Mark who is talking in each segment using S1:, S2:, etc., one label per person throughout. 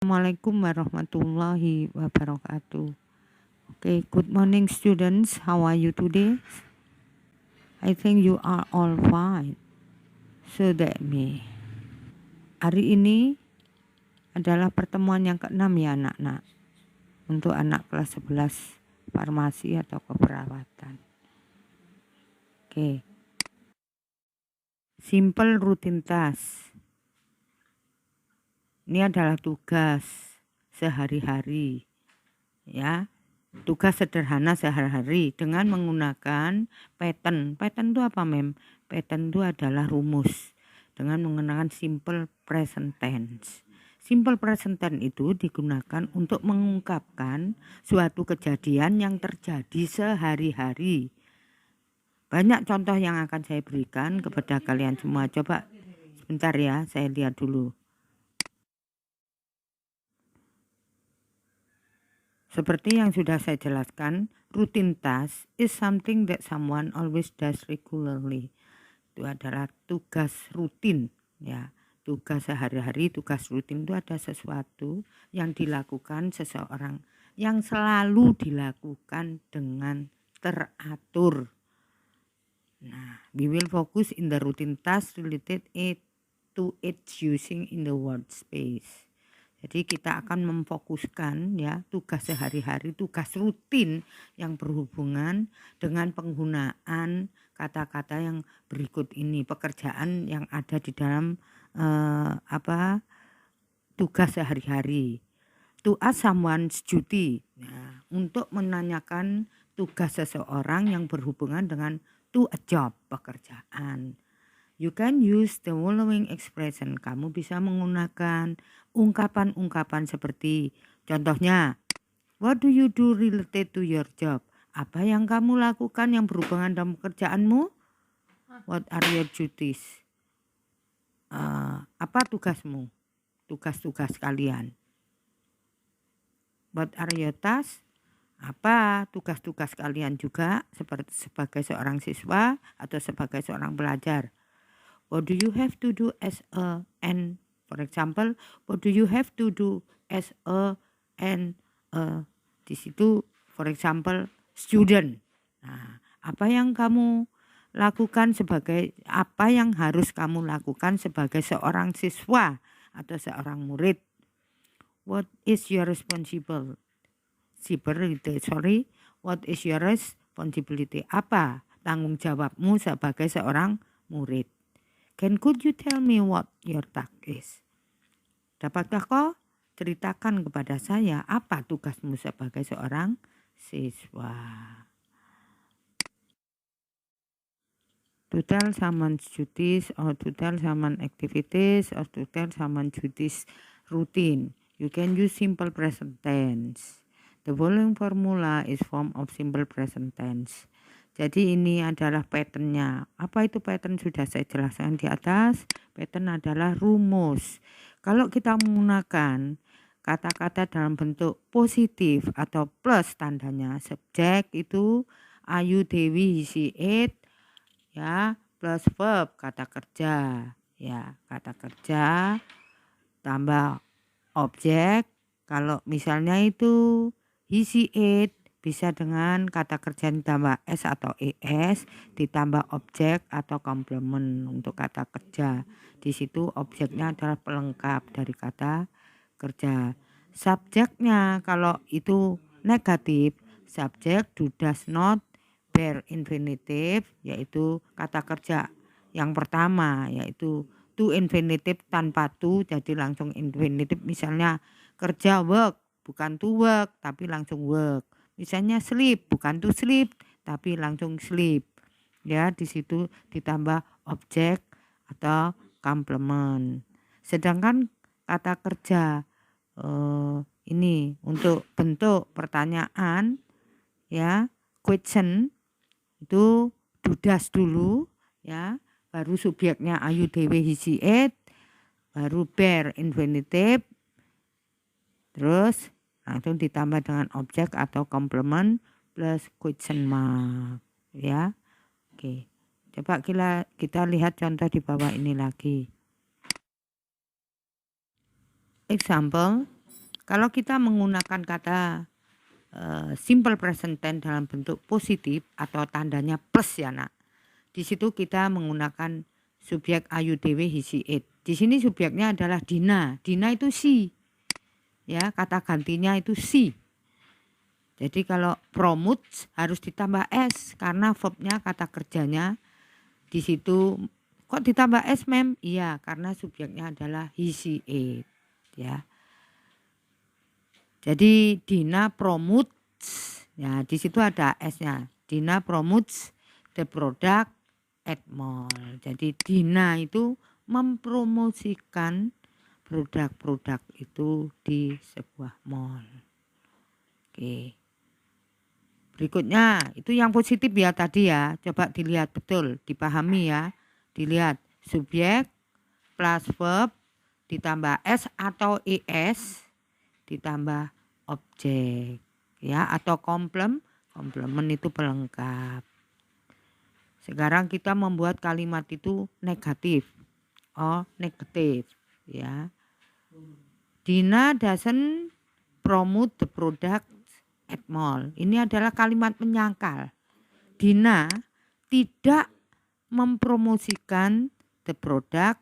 S1: Assalamualaikum warahmatullahi wabarakatuh. Okay, good morning students. How are you today? I think you are all fine. So that me. Hari ini adalah pertemuan yang ke-6 ya anak-anak. Untuk anak kelas 11 farmasi atau keperawatan. Okay. Simple routine task. Ini adalah tugas sehari-hari. Ya. Tugas sederhana sehari-hari dengan menggunakan pattern. Pattern itu apa, Mem? Pattern itu adalah rumus dengan menggunakan simple present tense. Simple present tense itu digunakan untuk mengungkapkan suatu kejadian yang terjadi sehari-hari. Banyak contoh yang akan saya berikan kepada kalian semua. Coba sebentar ya, saya lihat dulu. Seperti yang sudah saya jelaskan, routine task is something that someone always does regularly. Itu adalah tugas rutin, ya. Tugas sehari-hari, tugas rutin itu ada sesuatu yang dilakukan seseorang, yang selalu dilakukan dengan teratur. Nah, we will focus in the routine task related to its using in the word space. Jadi kita akan memfokuskan ya tugas sehari-hari, tugas rutin yang berhubungan dengan penggunaan kata-kata yang berikut ini, pekerjaan yang ada di dalam tugas sehari-hari. To ask someone's duty, nah, untuk menanyakan tugas seseorang yang berhubungan dengan to a job, pekerjaan. You can use the following expression. Kamu bisa menggunakan ungkapan-ungkapan seperti contohnya, what do you do related to your job? Apa yang kamu lakukan yang berhubungan dengan pekerjaanmu? What are your duties? Apa tugasmu? Tugas-tugas kalian. What are your tasks? Apa tugas-tugas kalian juga seperti sebagai seorang siswa atau sebagai seorang pelajar? What do you have to do as for example, what do you have to do as di situ for example student. Nah, apa yang kamu lakukan apa yang harus kamu lakukan sebagai seorang siswa atau seorang murid? What is your responsibility? What is your responsibility? Apa tanggung jawabmu sebagai seorang murid? Could you tell me what your task is? Dapatkah kau ceritakan kepada saya apa tugasmu sebagai seorang siswa? To tell someone duties or to tell someone activities or to tell someone duties routine, you can use simple present tense. The following formula is form of simple present tense. Jadi ini adalah patternnya. Apa itu pattern? Sudah saya jelaskan di atas. Pattern adalah rumus. Kalau kita menggunakan kata-kata dalam bentuk positif atau plus tandanya, subjek itu Ayu Dewi he it, ya, plus verb kata kerja, ya, kata kerja tambah objek. Kalau misalnya itu he it bisa dengan kata kerja ditambah s atau es ditambah objek atau komplement untuk kata kerja. Di situ objeknya adalah pelengkap dari kata kerja. Subjeknya kalau itu negatif, subjek does not bear infinitive, yaitu kata kerja yang pertama, yaitu to infinitive tanpa to, jadi langsung infinitive. Misalnya kerja work, bukan to work tapi langsung work. Misalnya sleep, bukan to sleep tapi langsung sleep. Ya, di situ ditambah objek atau komplement. Sedangkan kata kerja ini untuk bentuk pertanyaan, ya, question itu dudas dulu, ya, baru subjeknya Ayu Dewi he it, baru bear infinitive, terus langsung ditambah dengan objek atau komplement plus question mark, ya. Oke. Coba kita lihat contoh di bawah ini lagi. Example, Kalau kita menggunakan kata simple present tense dalam bentuk positif atau tandanya plus ya nak. Di situ kita menggunakan subjek ayu dewe hisi it. Di sini subjeknya adalah Dina. Dina itu si. Ya, kata gantinya itu si. Jadi kalau promote harus ditambah s karena verbnya kata kerjanya di situ. Kok ditambah s mem? Iya, karena subjeknya adalah hisi it. Ya. Jadi Dina promotes, ya di situ ada S-nya. Dina promotes the product at mall. Jadi Dina itu mempromosikan produk-produk itu di sebuah mall. Oke. Berikutnya itu yang positif ya tadi ya. Coba dilihat betul, dipahami ya. Dilihat subjek plus verb ditambah S atau ES ditambah objek ya atau komplement itu pelengkap. Sekarang kita membuat kalimat itu negatif. Oh, negatif ya. Dina doesn't promote the product at mall. Ini adalah kalimat menyangkal. Dina tidak mempromosikan the product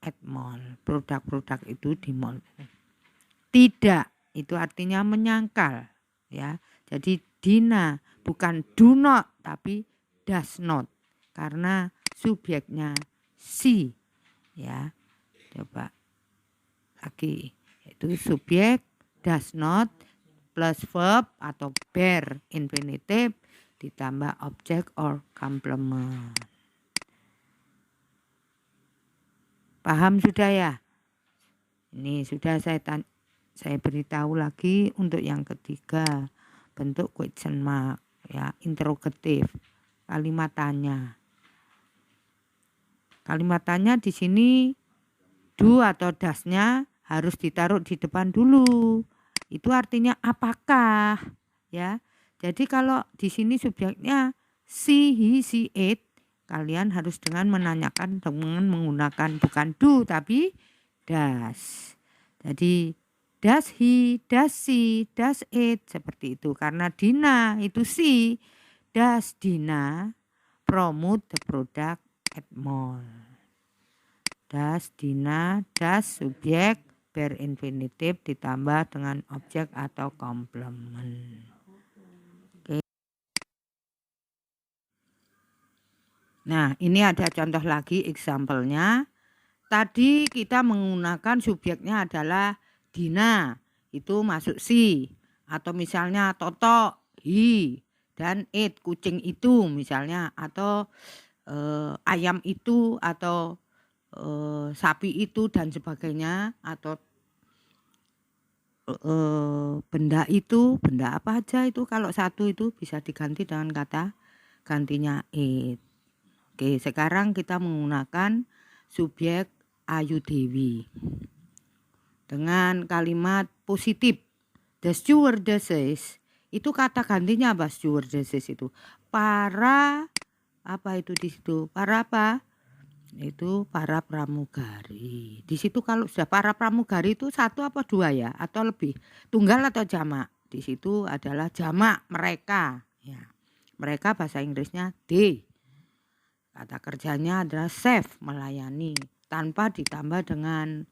S1: at mall. Produk-produk itu di mall. Tidak, itu artinya menyangkal ya. Jadi Dina bukan do not tapi does not karena subjeknya si ya. Coba lagi itu subjek does not plus verb atau bare infinitive ditambah objek or complement. Paham sudah ya? Ini sudah saya beritahu lagi untuk yang ketiga bentuk question mark ya, interrogatif, kalimat tanya. Kalimat tanya di sini do atau dasnya harus ditaruh di depan dulu. Itu artinya apakah ya. Jadi kalau di sini subjeknya she, he, she, it, kalian harus dengan menanyakan dengan menggunakan bukan do tapi does. Jadi does he, does she, does it, seperti itu. Karena Dina itu si, does Dina promote the product at mall. Does Dina, does subjek, bare infinitive ditambah dengan objek atau komplement. Oke. Nah, ini ada contoh lagi example-nya. Tadi kita menggunakan subjeknya adalah Dina, itu masuk si, atau misalnya Toto, he, dan it, kucing itu misalnya, atau ayam itu, atau sapi itu dan sebagainya, atau benda itu, benda apa aja itu kalau satu itu bisa diganti dengan kata gantinya it. Oke, sekarang kita menggunakan subjek Ayu Dewi dengan kalimat positif. The stewardesses itu kata gantinya apa? Stewardesses itu para apa itu di situ? Para apa? Itu para pramugari. Di situ kalau sudah para pramugari itu satu apa dua ya atau lebih? Tunggal atau jamak? Di situ adalah jamak mereka ya. Mereka bahasa Inggrisnya they. Kata kerjanya adalah serve, melayani, tanpa ditambah dengan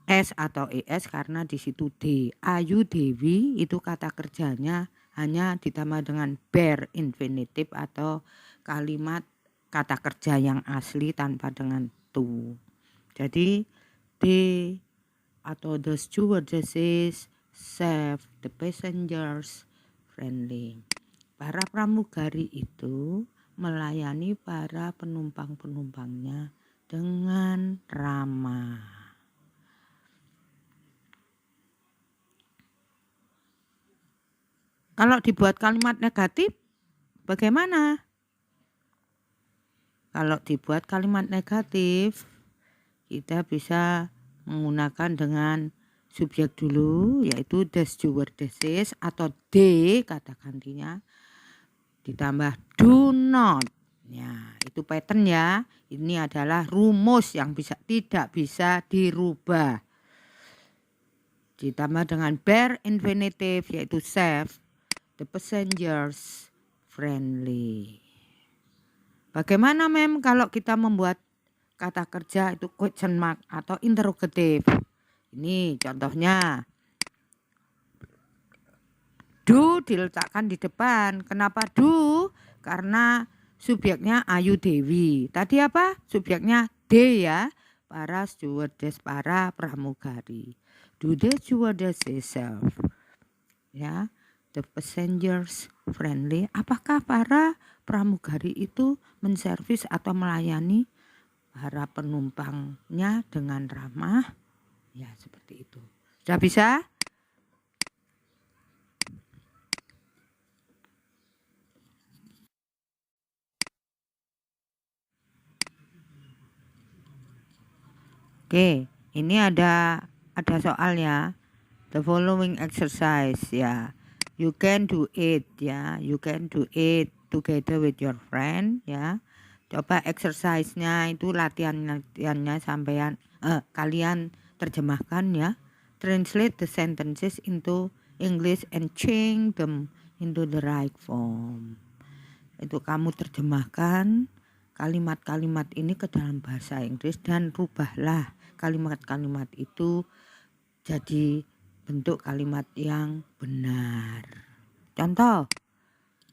S1: S atau ES karena di situ D. Ayu Dewi itu kata kerjanya hanya ditambah dengan bare infinitive atau kalimat kata kerja yang asli tanpa dengan to. Jadi they atau the stewardesses serve the passengers friendly. Para pramugari itu melayani para penumpang-penumpangnya dengan ramah. Kalau dibuat kalimat negatif, bagaimana? Kalau dibuat kalimat negatif, kita bisa menggunakan dengan subjek dulu, yaitu the stewardesses atau they kata gantinya, ditambah do not. Ya, itu pattern ya. Ini adalah rumus yang tidak bisa dirubah. Ditambah dengan bare infinitive yaitu safe, the passengers friendly. Bagaimana mem kalau kita membuat kata kerja itu question mark atau interrogative? Ini contohnya. Do diletakkan di depan. Kenapa do? Karena subjeknya Ayu Dewi. Tadi apa? Subjeknya D ya. Para stewardess, para pramugari. Do the stewardess itself? Ya, the passengers friendly. Apakah para pramugari itu menservis atau melayani para penumpangnya dengan ramah? Ya, seperti itu. Sudah bisa? Oke, ini ada soalnya. The following exercise ya. You can do it ya. You can do it together with your friend ya. Coba exercise-nya itu latihannya sampean kalian terjemahkan ya. Translate the sentences into English and change them into the right form. Itu kamu terjemahkan kalimat-kalimat ini ke dalam bahasa Inggris dan rubahlah kalimat-kalimat itu jadi bentuk kalimat yang benar. Contoh,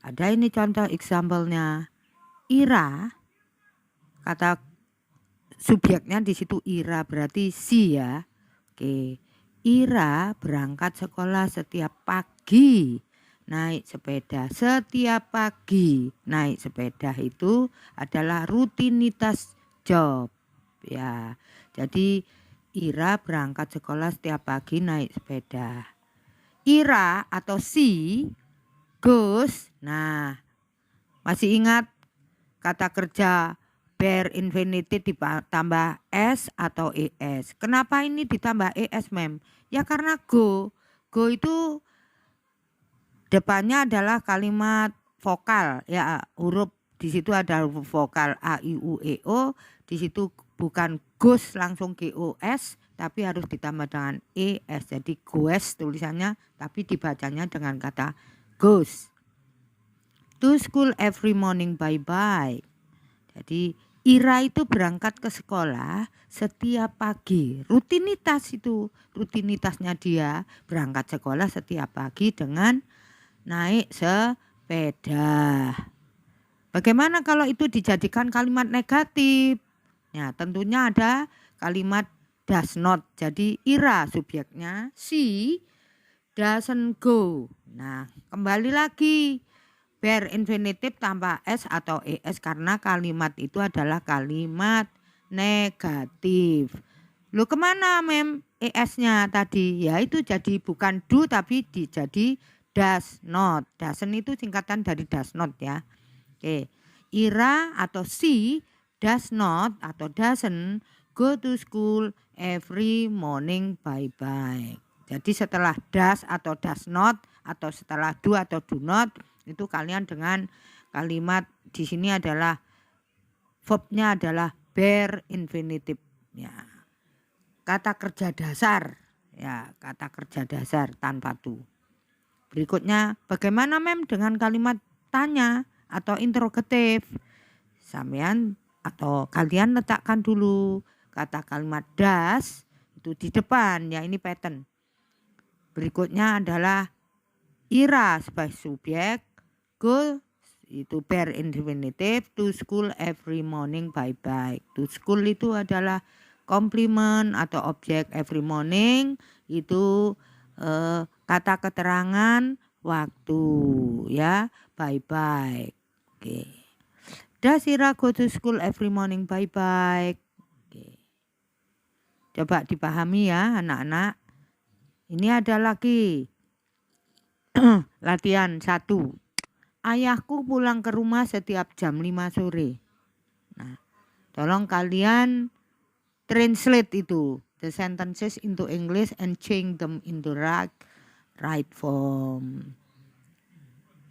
S1: ada ini contoh example-nya. Ira, kata subjeknya di situ Ira berarti si ya. Oke, Ira berangkat sekolah setiap pagi naik sepeda. Setiap pagi naik sepeda itu adalah rutinitas job ya. Jadi Ira berangkat sekolah setiap pagi naik sepeda. Ira atau si goes. Nah, masih ingat kata kerja bare infinitive ditambah s atau es. Kenapa ini ditambah es mem? Ya karena go. Go itu depannya adalah kalimat vokal ya, huruf di situ ada huruf vokal a i u e o. Di situ bukan goes langsung GOS tapi harus ditambah dengan ES. Jadi goes tulisannya tapi dibacanya dengan kata goes. To school every morning by bike. Jadi Ira itu berangkat ke sekolah setiap pagi. Rutinitasnya dia berangkat sekolah setiap pagi dengan naik sepeda. Bagaimana kalau itu dijadikan kalimat negatif? Ya, tentunya ada kalimat does not. Jadi Ira subjeknya, she doesn't go. Nah, kembali lagi bare infinitive tanpa s atau es karena kalimat itu adalah kalimat negatif. Loh kemana mem es-nya tadi? Ya itu jadi bukan do tapi jadi does not. Doesn't itu singkatan dari does not ya. Oke. Ira atau she does not atau doesn't go to school every morning by bike. Jadi setelah does atau does not atau setelah do atau do not itu kalian dengan kalimat di sini adalah verbnya adalah bare infinitive ya. Kata kerja dasar ya, kata kerja dasar tanpa to. Berikutnya bagaimana mem dengan kalimat tanya atau interrogative? Sampean atau kalian letakkan dulu kata kalimat does itu di depan ya, ini pattern. Berikutnya adalah Ira sebagai subjek, go itu bare infinitive, to school every morning by bike. To school itu adalah komplement atau objek, every morning itu kata keterangan waktu ya, by bike. Oke. Does Ira go to school every morning by bike? Oke. Coba dipahami ya anak-anak. Ini ada lagi latihan 1. Ayahku pulang ke rumah setiap jam 5 sore. Nah, tolong kalian translate itu the sentences into English and change them into right form.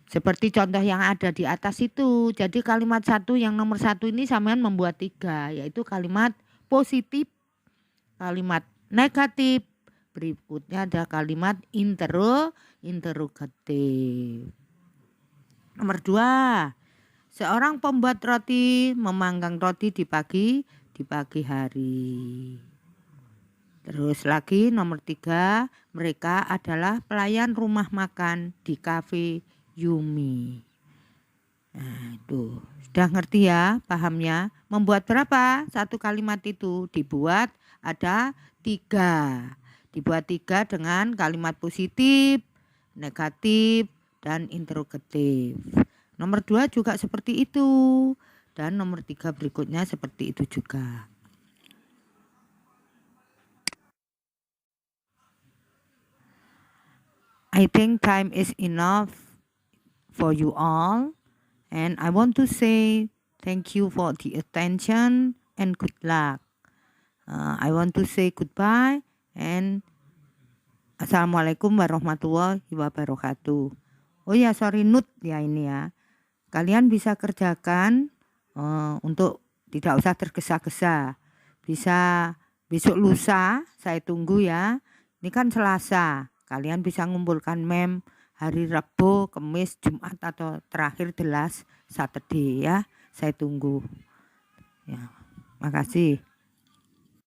S1: Seperti contoh yang ada di atas itu. Jadi kalimat 1 yang nomor 1 ini sampean membuat 3, yaitu kalimat positif, kalimat negatif, Berikutnya ada kalimat interrogatif. Nomor 2. Seorang pembuat roti memanggang roti di pagi hari. Terus lagi nomor 3, mereka adalah pelayan rumah makan di kafe Yumi. Nah, itu sudah ngerti ya, pahamnya. Membuat berapa? Satu kalimat itu dibuat ada 3. Dibuat 3 dengan kalimat positif, negatif, dan interrogatif. Nomor 2 juga seperti itu. Dan nomor 3 berikutnya seperti itu juga. I think time is enough for you all. And I want to say thank you for the attention and good luck. I want to say goodbye and Assalamualaikum warahmatullahi wabarakatuh. Oh ya, sorry note ya ini ya. Kalian bisa kerjakan untuk tidak usah tergesa-gesa. Bisa besok lusa, saya tunggu ya. Ini kan Selasa. Kalian bisa ngumpulkan mem hari Rabu, Kamis, Jumat atau terakhir the last Saturday ya. Saya tunggu. Ya, makasih.